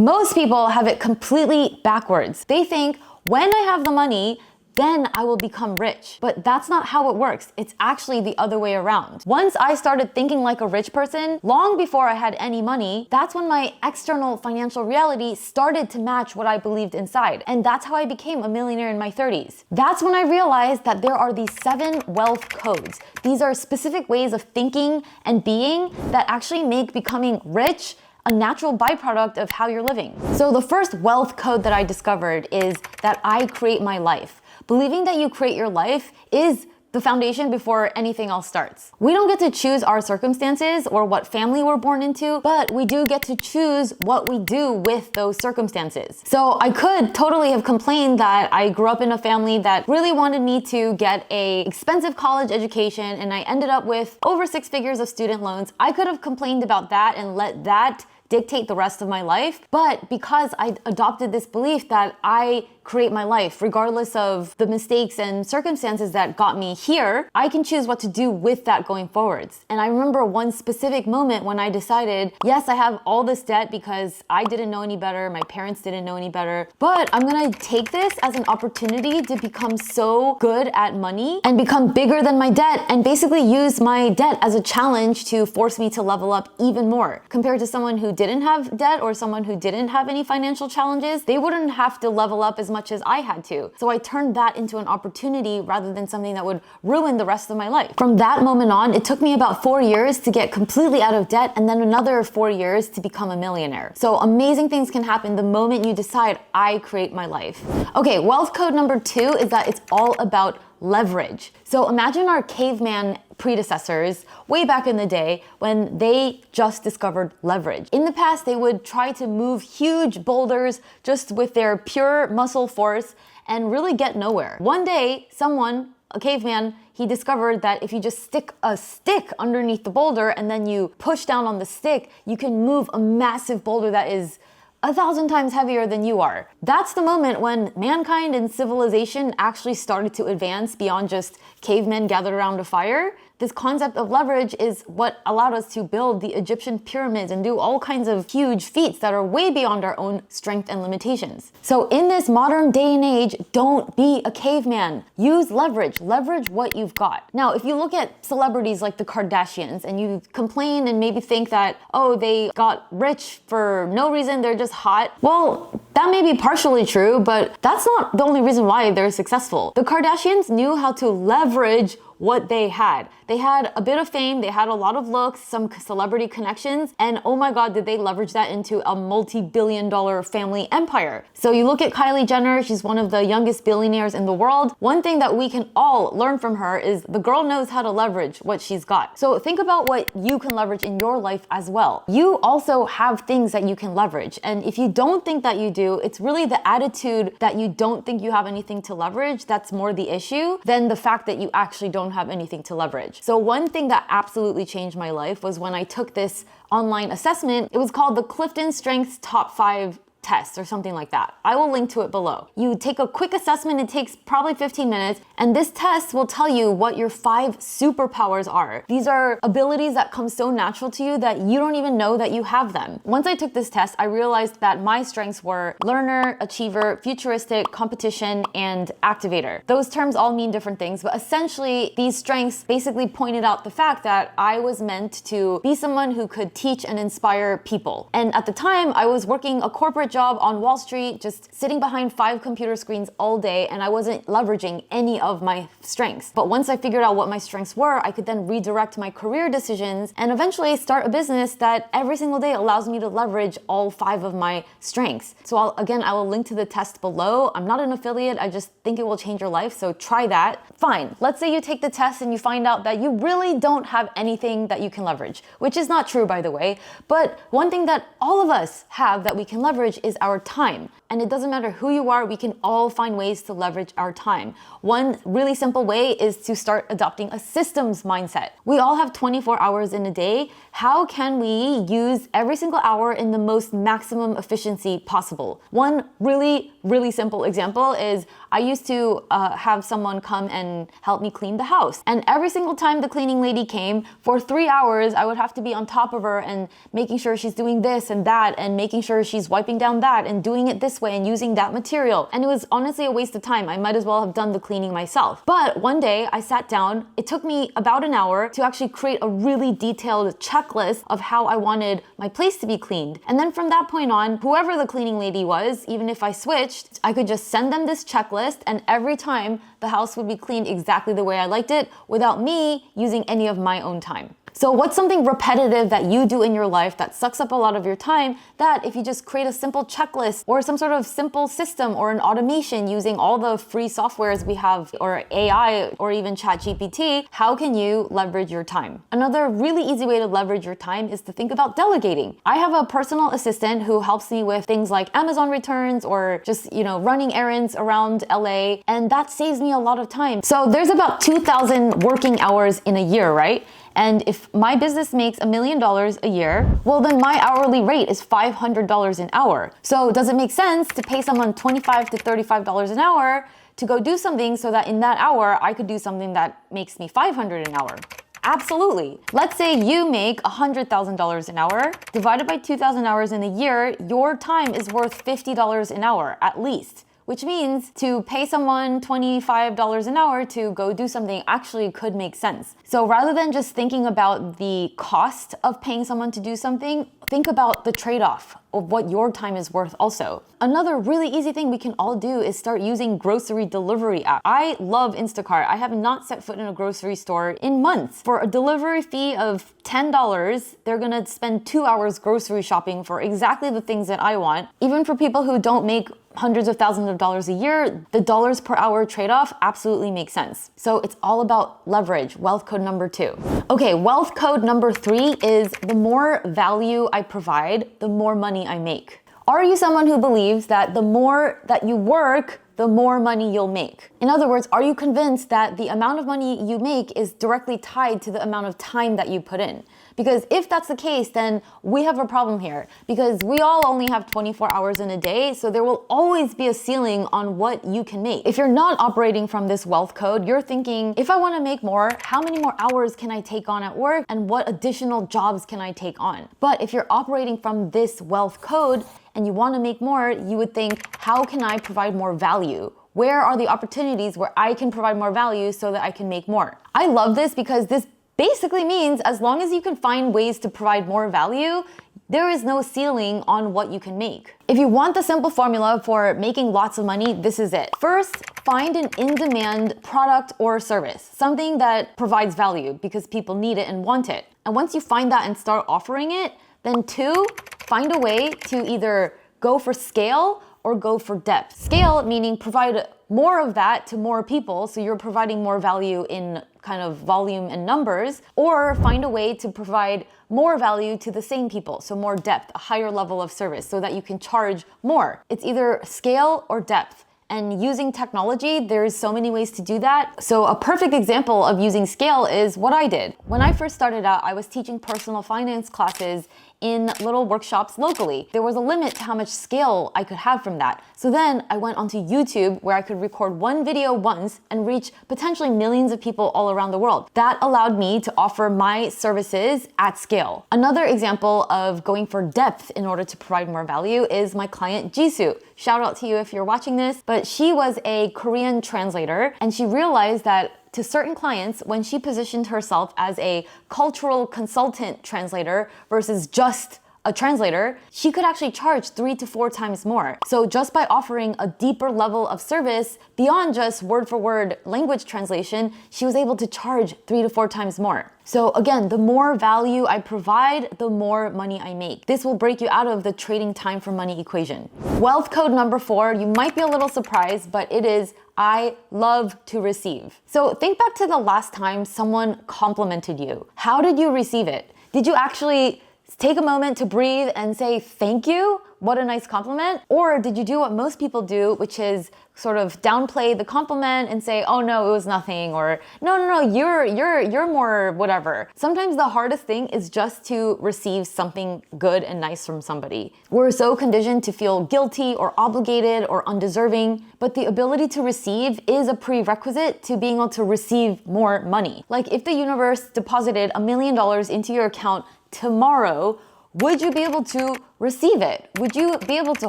Most people have it completely backwards. They think, when I have the money, then I will become rich. But that's not how it works. It's actually the other way around. Once I started thinking like a rich person, long before I had any money, that's when my external financial reality started to match what I believed inside. And that's how I became a millionaire in my 30s. That's when I realized that there are these 7 wealth codes. These are specific ways of thinking and being that actually make becoming rich a natural byproduct of how you're living. So the first wealth code that I discovered is that I create my life. Believing that you create your life is the foundation before anything else starts. We don't get to choose our circumstances or what family we're born into, but we do get to choose what we do with those circumstances. So I could totally have complained that I grew up in a family that really wanted me to get an expensive college education and I ended up with over 6 figures of student loans. I could have complained about that and let that dictate the rest of my life. But because I adopted this belief that I create my life, regardless of the mistakes and circumstances that got me here, I can choose what to do with that going forwards. And I remember one specific moment when I decided, yes, I have all this debt because I didn't know any better, my parents didn't know any better, but I'm gonna take this as an opportunity to become so good at money and become bigger than my debt and basically use my debt as a challenge to force me to level up even more. Compared to someone who didn't have debt or someone who didn't have any financial challenges, they wouldn't have to level up as much as I had to. So I turned that into an opportunity rather than something that would ruin the rest of my life. From that moment on, it took me about 4 years to get completely out of debt and then another 4 years to become a millionaire. So amazing things can happen the moment you decide I create my life. Okay, wealth code number 2 is that it's all about leverage. So imagine our caveman predecessors way back in the day when they just discovered leverage. In the past, they would try to move huge boulders just with their pure muscle force and really get nowhere. One day, someone, a caveman, he discovered that if you just stick a stick underneath the boulder and then you push down on the stick, you can move a massive boulder that is 1,000 times heavier than you are. That's the moment when mankind and civilization actually started to advance beyond just cavemen gathered around a fire. This concept of leverage is what allowed us to build the Egyptian pyramids and do all kinds of huge feats that are way beyond our own strength and limitations. So in this modern day and age, don't be a caveman. Use leverage. Leverage what you've got. Now, if you look at celebrities like the Kardashians and you complain and maybe think that, oh, they got rich for no reason, they're just hot. Well, that may be partially true, but that's not the only reason why they're successful. The Kardashians knew how to leverage what they had. They had a bit of fame, they had a lot of looks, some celebrity connections, and oh my God, did they leverage that into a multi-billion-dollar family empire. So you look at Kylie Jenner, she's one of the youngest billionaires in the world. One thing that we can all learn from her is the girl knows how to leverage what she's got. So think about what you can leverage in your life as well. You also have things that you can leverage. And if you don't think that you do, it's really the attitude that you don't think you have anything to leverage that's more the issue than the fact that you actually don't have anything to leverage. So one thing that absolutely changed my life was when I took this online assessment. It was called the Clifton Strengths Top 5 test or something like that. I will link to it below. You take a quick assessment, it takes probably 15 minutes, and this test will tell you what your 5 superpowers are. These are abilities that come so natural to you that you don't even know that you have them. Once I took this test, I realized that my strengths were learner, achiever, futuristic, competition, and activator. Those terms all mean different things, but essentially these strengths basically pointed out the fact that I was meant to be someone who could teach and inspire people. And at the time, I was working a corporate job on Wall Street, just sitting behind 5 computer screens all day, and I wasn't leveraging any of my strengths. But once I figured out what my strengths were, I could then redirect my career decisions and eventually start a business that every single day allows me to leverage all 5 of my strengths. So I will link to the test below. I'm not an affiliate, I just think it will change your life, so try that. Fine, let's say you take the test and you find out that you really don't have anything that you can leverage, which is not true, by the way, but one thing that all of us have that we can leverage is our time. And it doesn't matter who you are, we can all find ways to leverage our time. One really simple way is to start adopting a systems mindset. We all have 24 hours in a day. How can we use every single hour in the most maximum efficiency possible? One really simple example is I used to have someone come and help me clean the house. And every single time the cleaning lady came, for 3 hours, I would have to be on top of her and making sure she's doing this and that and making sure she's wiping down that and doing it this way and using that material. And it was honestly a waste of time. I might as well have done the cleaning myself. But one day I sat down, it took me about an hour to actually create a really detailed checklist of how I wanted my place to be cleaned. And then from that point on, whoever the cleaning lady was, even if I switched, I could just send them this checklist, and every time the house would be cleaned exactly the way I liked it without me using any of my own time. So what's something repetitive that you do in your life that sucks up a lot of your time that if you just create a simple checklist or some sort of simple system or an automation using all the free softwares we have or AI or even ChatGPT, how can you leverage your time? Another really easy way to leverage your time is to think about delegating. I have a personal assistant who helps me with things like Amazon returns or just, running errands around LA, and that saves me a lot of time. So there's about 2,000 working hours in a year, right? And if my business makes $1 million a year, well, then my hourly rate is $500 an hour. So does it make sense to pay someone $25 to $35 an hour to go do something so that in that hour, I could do something that makes me $500 an hour? Absolutely. Let's say you make $100,000 an hour. Divided by 2,000 hours in a year, your time is worth $50 an hour at least. Which means to pay someone $25 an hour to go do something actually could make sense. So rather than just thinking about the cost of paying someone to do something, think about the trade-off of what your time is worth also. Another really easy thing we can all do is start using grocery delivery apps. I love Instacart. I have not set foot in a grocery store in months. For a delivery fee of $10, they're gonna spend 2 hours grocery shopping for exactly the things that I want. Even for people who don't make hundreds of thousands of dollars a year, the dollars per hour trade-off absolutely makes sense. So it's all about leverage, wealth code number 2. Okay, wealth code number 3 is the more value I provide, the more money I make. Are you someone who believes that the more that you work, the more money you'll make? In other words, are you convinced that the amount of money you make is directly tied to the amount of time that you put in? Because if that's the case, then we have a problem here, because we all only have 24 hours in a day, so there will always be a ceiling on what you can make. If you're not operating from this wealth code, you're thinking, if I want to make more, how many more hours can I take on at work, and what additional jobs can I take on? But if you're operating from this wealth code and you want to make more, you would think, how can I provide more value? Where are the opportunities where I can provide more value so that I can make more? I love this because this basically means as long as you can find ways to provide more value, there is no ceiling on what you can make. If you want the simple formula for making lots of money, this is it. First, find an in-demand product or service, something that provides value because people need it and want it. And once you find that and start offering it, then 2, find a way to either go for scale or go for depth. Scale meaning provide more of that to more people, so you're providing more value in kind of volume and numbers, or find a way to provide more value to the same people, so more depth, a higher level of service, so that you can charge more. It's either scale or depth. And using technology, there's so many ways to do that. So a perfect example of using scale is what I did. When I first started out, I was teaching personal finance classes in little workshops locally. There was a limit to how much scale I could have from that. So then I went onto YouTube where I could record one video once and reach potentially millions of people all around the world. That allowed me to offer my services at scale. Another example of going for depth in order to provide more value is my client Jisoo. Shout out to you if you're watching this, but she was a Korean translator and she realized that to certain clients, when she positioned herself as a cultural consultant translator versus just a translator, she could actually charge 3 to 4 times more. So just by offering a deeper level of service beyond just word for word language translation, she was able to charge 3 to 4 times more. So again, the more value I provide, the more money I make. This will break you out of the trading time for money equation. Wealth code number 4, you might be a little surprised, but it is I love to receive. So think back to the last time someone complimented you. How did you receive it? Did you actually take a moment to breathe and say thank you? what a nice compliment? Or did you do what most people do, which is sort of downplay the compliment and say, oh no, it was nothing, or no, you're more whatever. Sometimes the hardest thing is just to receive something good and nice from somebody. We're so conditioned to feel guilty or obligated or undeserving, but the ability to receive is a prerequisite to being able to receive more money. Like if the universe deposited $1 million into your account tomorrow, would you be able to receive it? Would you be able to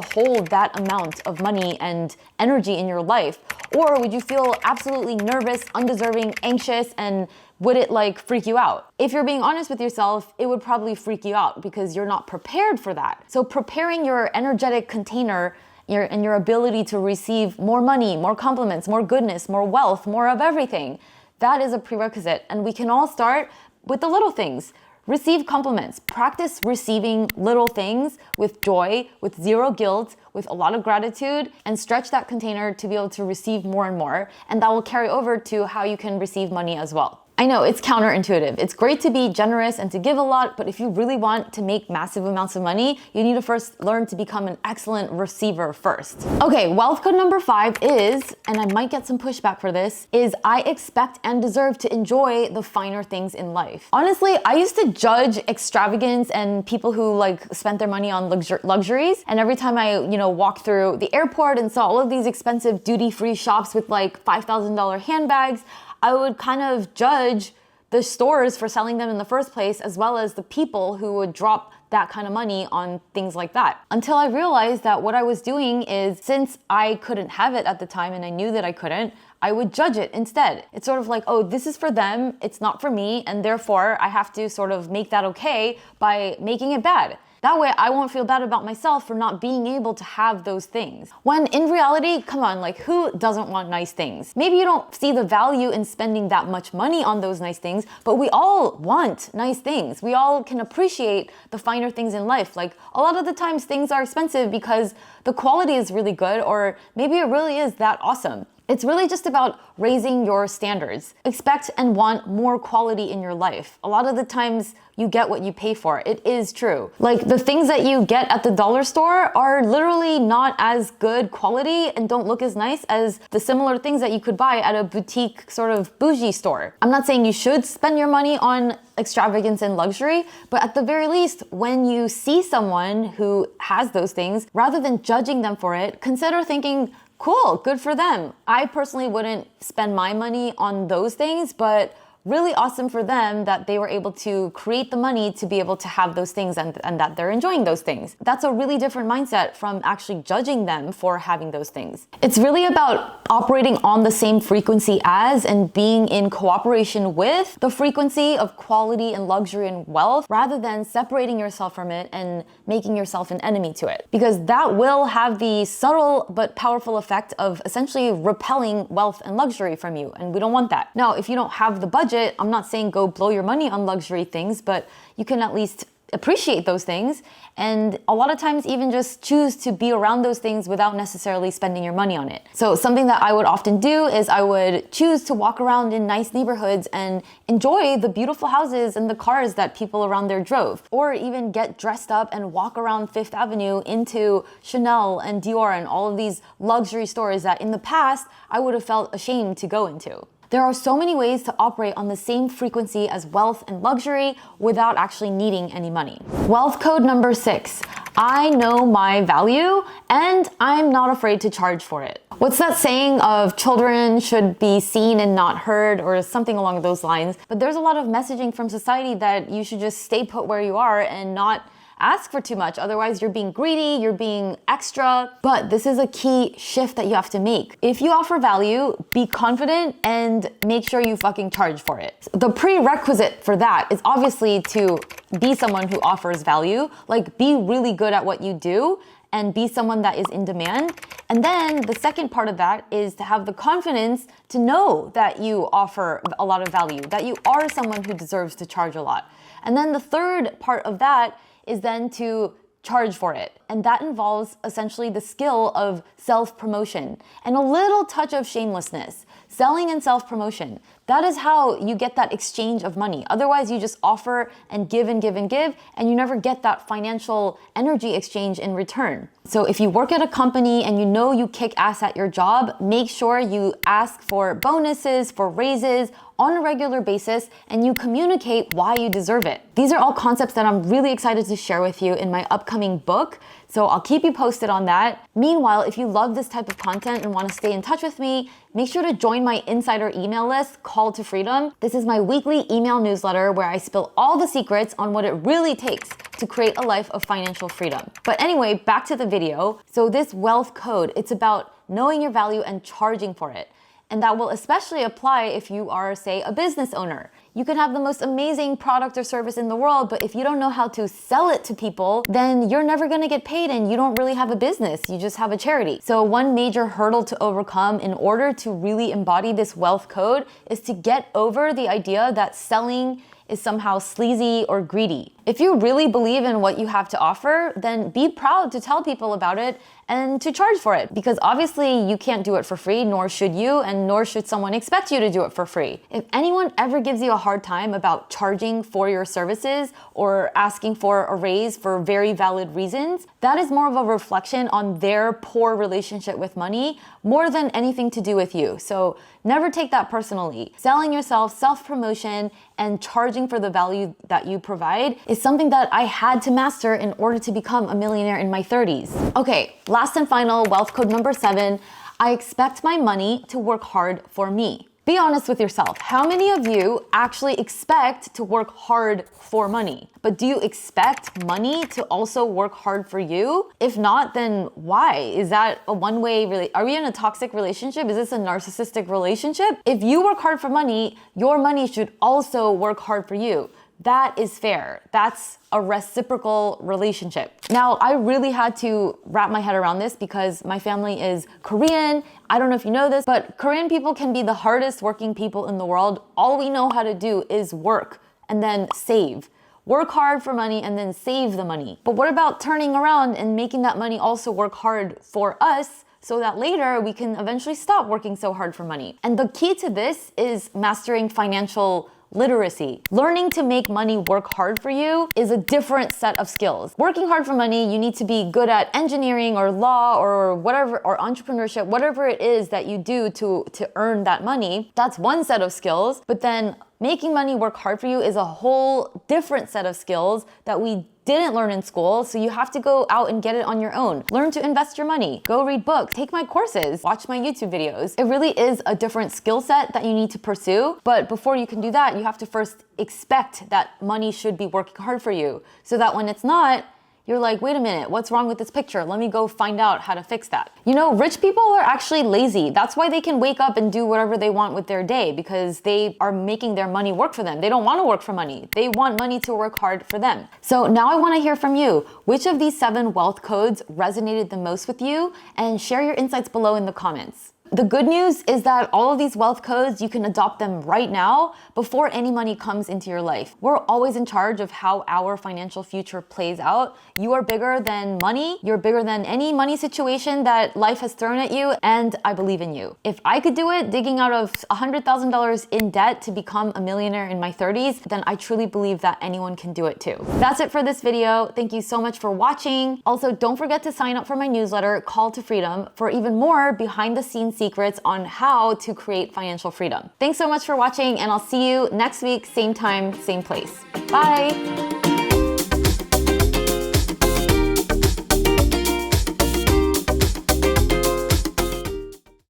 hold that amount of money and energy in your life? Or would you feel absolutely nervous, undeserving, anxious, and would it like freak you out? If you're being honest with yourself, it would probably freak you out because you're not prepared for that. So preparing your energetic container and your ability to receive more money, more compliments, more goodness, more wealth, more of everything, that is a prerequisite. And we can all start with the little things. Receive compliments. Practice receiving little things with joy, with zero guilt, with a lot of gratitude, and stretch that container to be able to receive more and more. And that will carry over to how you can receive money as well. I know it's counterintuitive. It's great to be generous and to give a lot, but if you really want to make massive amounts of money, you need to first learn to become an excellent receiver first. Okay, wealth code number 5 is, and I might get some pushback for this, is I expect and deserve to enjoy the finer things in life. Honestly, I used to judge extravagance and people who like spent their money on luxuries. And every time I, walked through the airport and saw all of these expensive duty-free shops with like $5,000 handbags, I would kind of judge the stores for selling them in the first place, as well as the people who would drop that kind of money on things like that. Until I realized that what I was doing is, since I couldn't have it at the time and I knew that I couldn't, I would judge it instead. It's sort of like, oh, this is for them, it's not for me, and therefore I have to sort of make that okay by making it bad. That way I won't feel bad about myself for not being able to have those things. When in reality, come on, like who doesn't want nice things? Maybe you don't see the value in spending that much money on those nice things, but we all want nice things. We all can appreciate the finer things in life. Like a lot of the times things are expensive because the quality is really good, or maybe it really is that awesome. It's really just about raising your standards. Expect and want more quality in your life. A lot of the times you get what you pay for. It is true. Like the things that you get at the dollar store are literally not as good quality and don't look as nice as the similar things that you could buy at a boutique sort of bougie store. I'm not saying you should spend your money on extravagance and luxury, but at the very least, when you see someone who has those things, rather than judging them for it, consider thinking, cool, good for them. I personally wouldn't spend my money on those things, but really awesome for them that they were able to create the money to be able to have those things and that they're enjoying those things. That's a really different mindset from actually judging them for having those things. It's really about operating on the same frequency as and being in cooperation with the frequency of quality and luxury and wealth, rather than separating yourself from it and making yourself an enemy to it. Because that will have the subtle but powerful effect of essentially repelling wealth and luxury from you, and we don't want that. Now, if you don't have the budget, I'm not saying go blow your money on luxury things, but you can at least appreciate those things, and a lot of times even just choose to be around those things without necessarily spending your money on it. So something that I would often do is I would choose to walk around in nice neighborhoods and enjoy the beautiful houses and the cars that people around there drove, or even get dressed up and walk around Fifth Avenue into Chanel and Dior and all of these luxury stores that in the past I would have felt ashamed to go into. There are so many ways to operate on the same frequency as wealth and luxury without actually needing any money. Wealth code number 6. I know my value and I'm not afraid to charge for it. What's that saying of children should be seen and not heard, or something along those lines? But there's a lot of messaging from society that you should just stay put where you are and not ask for too much. Otherwise, you're being greedy, you're being extra. But this is a key shift that you have to make. If you offer value, be confident and make sure you fucking charge for it. The prerequisite for that is obviously to be someone who offers value. Like, be really good at what you do and be someone that is in demand. And then the second part of that is to have the confidence to know that you offer a lot of value, that you are someone who deserves to charge a lot. And then the third part of that is then to charge for it. And that involves essentially the skill of self-promotion and a little touch of shamelessness. Selling and self-promotion. That is how you get that exchange of money. Otherwise, you just offer and give and give and give, and you never get that financial energy exchange in return. So if you work at a company and you know you kick ass at your job, make sure you ask for bonuses, for raises on a regular basis, and you communicate why you deserve it. These are all concepts that I'm really excited to share with you in my upcoming book. So I'll keep you posted on that. Meanwhile, if you love this type of content and want to stay in touch with me, make sure to join my insider email list, Call to Freedom. This is my weekly email newsletter where I spill all the secrets on what it really takes to create a life of financial freedom. But anyway, back to the video. So this wealth code, it's about knowing your value and charging for it. And that will especially apply if you are, say, a business owner. You can have the most amazing product or service in the world, but if you don't know how to sell it to people, then you're never gonna get paid and you don't really have a business, you just have a charity. So one major hurdle to overcome in order to really embody this wealth code is to get over the idea that selling is somehow sleazy or greedy. If you really believe in what you have to offer, then be proud to tell people about it and to charge for it. Because obviously you can't do it for free, nor should you, and nor should someone expect you to do it for free. If anyone ever gives you a hard time about charging for your services or asking for a raise for very valid reasons, that is more of a reflection on their poor relationship with money more than anything to do with you. So never take that personally. Selling yourself, self-promotion, and charging for the value that you provide is something that I had to master in order to become a millionaire in my 30s. Okay, last and final, wealth code number 7. I expect my money to work hard for me. Be honest with yourself. How many of you actually expect to work hard for money? But do you expect money to also work hard for you? If not, then why? Is that a one-way Are we in a toxic relationship? Is this a narcissistic relationship? If you work hard for money, your money should also work hard for you. That is fair. That's a reciprocal relationship. Now, I really had to wrap my head around this because my family is Korean. I don't know if you know this, but Korean people can be the hardest working people in the world. All we know how to do is work and then save. Work hard for money and then save the money. But what about turning around and making that money also work hard for us so that later we can eventually stop working so hard for money? And the key to this is mastering financial literacy. Learning to make money work hard for you is a different set of skills. Working hard for money, you need to be good at engineering or law or whatever, or entrepreneurship, whatever it is that you do to earn that money. That's one set of skills. But then making money work hard for you is a whole different set of skills that we didn't learn in school, so you have to go out and get it on your own. Learn to invest your money, go read books, take my courses, watch my YouTube videos. It really is a different skill set that you need to pursue, but before you can do that, you have to first expect that money should be working hard for you, so that when it's not, you're like, wait a minute, what's wrong with this picture? Let me go find out how to fix that. You know, rich people are actually lazy. That's why they can wake up and do whatever they want with their day, because they are making their money work for them. They don't want to work for money. They want money to work hard for them. So now I want to hear from you. Which of these 7 wealth codes resonated the most with you? And share your insights below in the comments. The good news is that all of these wealth codes, you can adopt them right now before any money comes into your life. We're always in charge of how our financial future plays out. You are bigger than money. You're bigger than any money situation that life has thrown at you, and I believe in you. If I could do it, digging out of $100,000 in debt to become a millionaire in my 30s, then I truly believe that anyone can do it too. That's it for this video. Thank you so much for watching. Also, don't forget to sign up for my newsletter, Call to Freedom, for even more behind the scenes secrets on how to create financial freedom. Thanks so much for watching, and I'll see you next week, same time, same place. Bye.